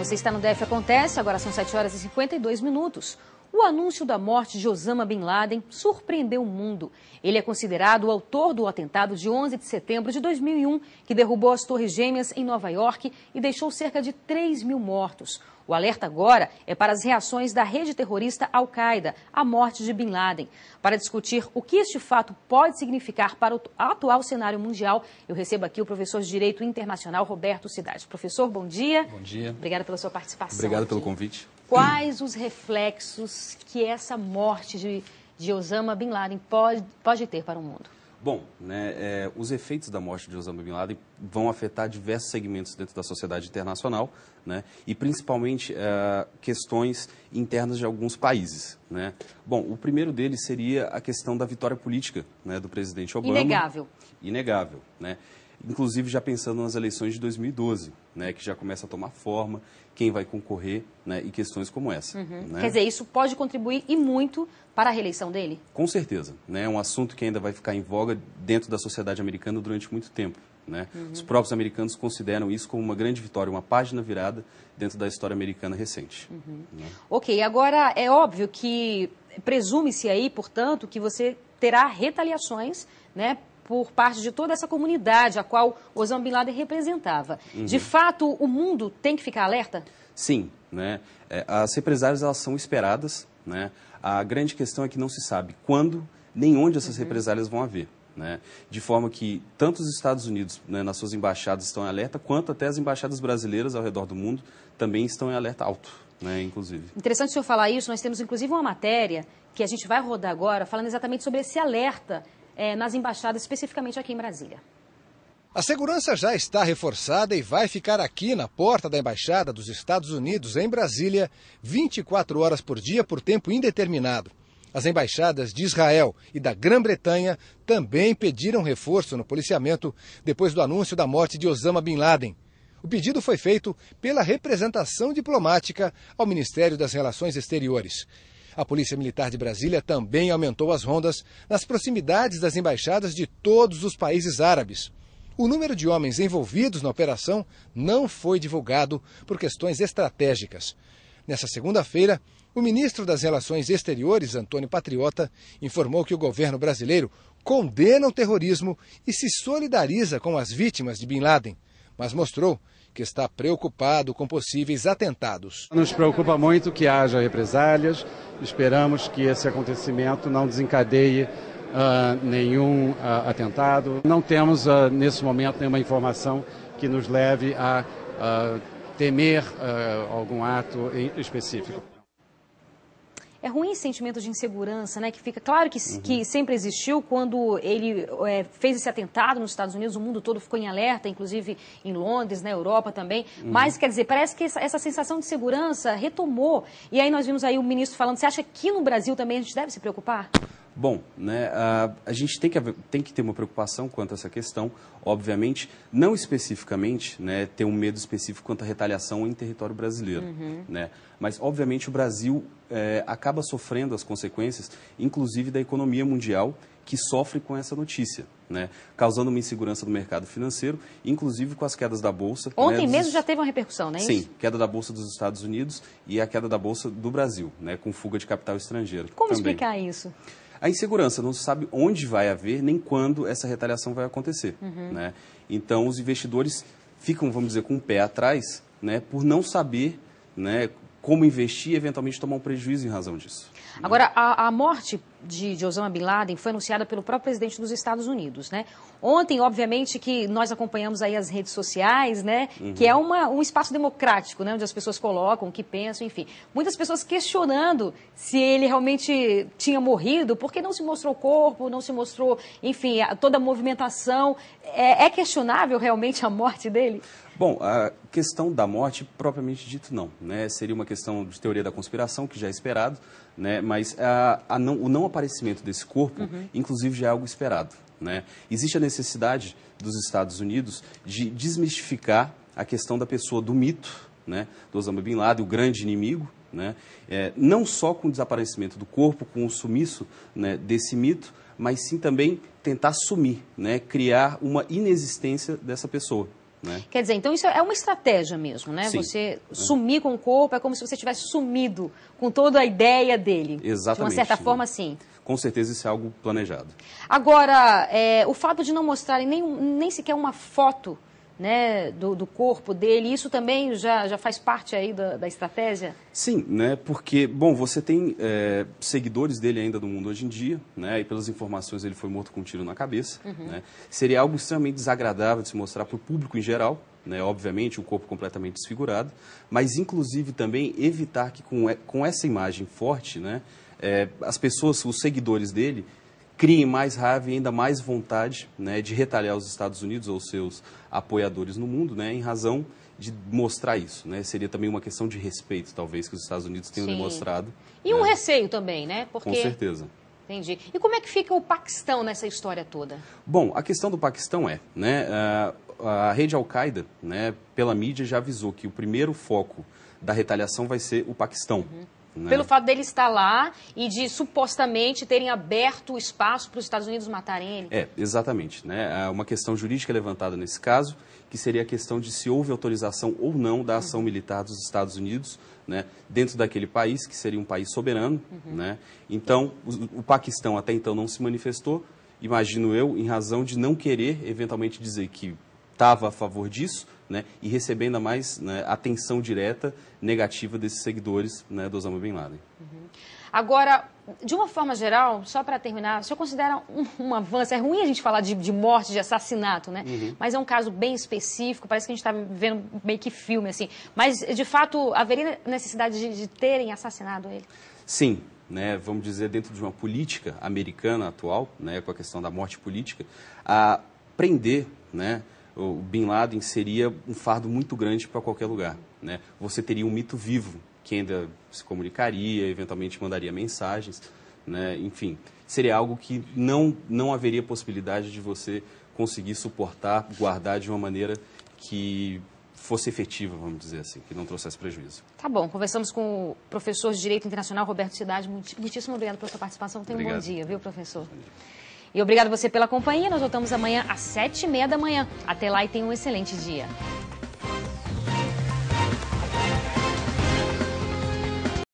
Você está no DF Acontece, agora são 7 horas e 52 minutos. O anúncio da morte de Osama Bin Laden surpreendeu o mundo. Ele é considerado o autor do atentado de 11 de setembro de 2001, que derrubou as Torres Gêmeas em Nova York e deixou cerca de 3 mil mortos. O alerta agora é para as reações da rede terrorista Al-Qaeda à morte de Bin Laden. Para discutir o que este fato pode significar para o atual cenário mundial, eu recebo aqui o professor de Direito Internacional, Roberto Cidade. Professor, bom dia. Bom dia. Obrigada pela sua participação. Obrigado pelo convite. Quais os reflexos que essa morte de Osama Bin Laden pode ter para o mundo? Bom, os efeitos da morte de Osama Bin Laden vão afetar diversos segmentos dentro da sociedade internacional, e principalmente questões internas de alguns países. Bom, o primeiro deles seria a questão da vitória política do presidente Obama. Inegável. Inegável, inclusive já pensando nas eleições de 2012, que já começa a tomar forma, quem vai concorrer, e questões como essa. Quer dizer, isso pode contribuir e muito para a reeleição dele? Com certeza. É um assunto que ainda vai ficar em voga dentro da sociedade americana durante muito tempo. Os próprios americanos consideram isso como uma grande vitória, uma página virada dentro da história americana recente. Ok, agora é óbvio que presume-se aí, portanto, que você terá retaliações, por parte de toda essa comunidade a qual Osama Bin Laden representava. De fato, o mundo tem que ficar alerta? Sim. As represálias elas são esperadas. A grande questão é que não se sabe quando nem onde essas represálias vão haver. De forma que tanto os Estados Unidos, nas suas embaixadas, estão em alerta, quanto até as embaixadas brasileiras ao redor do mundo também estão em alerta alto, inclusive. Interessante o senhor falar isso. Nós temos, inclusive, uma matéria que a gente vai rodar agora, falando exatamente sobre esse alerta nas embaixadas, especificamente aqui em Brasília. A segurança já está reforçada e vai ficar aqui na porta da Embaixada dos Estados Unidos, em Brasília, 24 horas por dia, por tempo indeterminado. As embaixadas de Israel e da Grã-Bretanha também pediram reforço no policiamento depois do anúncio da morte de Osama Bin Laden. O pedido foi feito pela representação diplomática ao Ministério das Relações Exteriores. A Polícia Militar de Brasília também aumentou as rondas nas proximidades das embaixadas de todos os países árabes. O número de homens envolvidos na operação não foi divulgado por questões estratégicas. Nessa segunda-feira, o ministro das Relações Exteriores, Antônio Patriota, informou que o governo brasileiro condena o terrorismo e se solidariza com as vítimas de Bin Laden, mas mostrou que está preocupado com possíveis atentados. Nos preocupa muito que haja represálias, esperamos que esse acontecimento não desencadeie nenhum atentado. Não temos, nesse momento, nenhuma informação que nos leve a temer algum ato específico. É ruim esse sentimento de insegurança, que fica claro que sempre existiu quando ele fez esse atentado nos Estados Unidos, o mundo todo ficou em alerta, inclusive em Londres, na Europa também. Mas, quer dizer, parece que essa sensação de segurança retomou. E aí nós vimos aí o ministro falando, você acha que no Brasil também a gente deve se preocupar? Bom, a gente tem que ter uma preocupação quanto a essa questão, obviamente, não especificamente ter um medo específico quanto à retaliação em território brasileiro. Mas, obviamente, o Brasil acaba sofrendo as consequências, inclusive da economia mundial, que sofre com essa notícia, causando uma insegurança no mercado financeiro, inclusive com as quedas da Bolsa. Ontem mesmo já teve uma repercussão, não é isso? Sim, queda da Bolsa dos Estados Unidos e a queda da Bolsa do Brasil, com fuga de capital estrangeiro. Como também. Explicar isso? A insegurança, não se sabe onde vai haver, nem quando essa retaliação vai acontecer. Então, os investidores ficam, vamos dizer, com o pé atrás, por não saber como investir e, eventualmente, tomar um prejuízo em razão disso. Agora, a morte de Osama Bin Laden foi anunciada pelo próprio presidente dos Estados Unidos, Ontem, obviamente, que nós acompanhamos aí as redes sociais, que é um espaço democrático, onde as pessoas colocam o que pensam, enfim. Muitas pessoas questionando se ele realmente tinha morrido, porque não se mostrou o corpo, não se mostrou, enfim, toda a movimentação. É questionável realmente a morte dele? Bom, a questão da morte, propriamente dito, não. Seria uma questão de teoria da conspiração, que já é esperado, mas o não aparecimento desse corpo, inclusive, já é algo esperado. Existe a necessidade dos Estados Unidos de desmistificar a questão da pessoa do mito, do Osama Bin Laden, o grande inimigo, não só com o desaparecimento do corpo, com o sumiço desse mito, mas sim também tentar sumir, criar uma inexistência dessa pessoa. né? Quer dizer, então isso é uma estratégia mesmo, né? Sim. Você sumir com o corpo é como se você tivesse sumido com toda a ideia dele. Exatamente. De uma certa forma, sim. Com certeza isso é algo planejado. Agora, o fato de não mostrarem nem sequer uma foto, né, do corpo dele, isso também já faz parte aí da estratégia? Sim, né, porque, bom, você tem seguidores dele ainda no mundo hoje em dia, né, e pelas informações ele foi morto com um tiro na cabeça, né, seria algo extremamente desagradável de se mostrar para o público em geral, né, obviamente o corpo completamente desfigurado, mas inclusive também evitar que com essa imagem forte, né, as pessoas, os seguidores dele, criem mais raiva e ainda mais vontade, né, de retalhar os Estados Unidos ou seus apoiadores no mundo, né, em razão de mostrar isso, né? Seria também uma questão de respeito, talvez, que os Estados Unidos tenham demonstrado. E um receio também, né? Com certeza. Entendi. E como é que fica o Paquistão nessa história toda? Bom, a questão do Paquistão né, a rede Al-Qaeda, né, pela mídia, já avisou que o primeiro foco da retaliação vai ser o Paquistão. Né? Pelo fato dele estar lá e de supostamente terem aberto o espaço para os Estados Unidos matarem ele. Exatamente. Né? Há uma questão jurídica levantada nesse caso, que seria a questão de se houve autorização ou não da ação militar dos Estados Unidos, né, dentro daquele país, que seria um país soberano. Né? Então, o Paquistão até então não se manifestou, imagino eu, em razão de não querer eventualmente dizer que estava a favor disso, né, e recebendo mais, né, atenção direta negativa desses seguidores, né, do Osama Bin Laden. Agora, de uma forma geral, só para terminar, o senhor considera um avanço? É ruim a gente falar de morte, de assassinato, né? Mas é um caso bem específico, parece que a gente está vendo meio que filme, assim. Mas, de fato, haveria necessidade de terem assassinado ele? Sim. Né, vamos dizer, dentro de uma política americana atual, né, com a questão da morte política, a prender, né, o Bin Laden seria um fardo muito grande para qualquer lugar. Né? Você teria um mito vivo que ainda se comunicaria, eventualmente mandaria mensagens, né? Enfim, seria algo que não haveria possibilidade de você conseguir suportar, guardar de uma maneira que fosse efetiva, vamos dizer assim, que não trouxesse prejuízo. Tá bom, conversamos com o professor de Direito Internacional, Roberto Cidade. Muitíssimo obrigado pela sua participação. Tenha um bom dia, viu, professor? E obrigado você pela companhia. Nós voltamos amanhã às 7h30 da manhã. Até lá e tenha um excelente dia.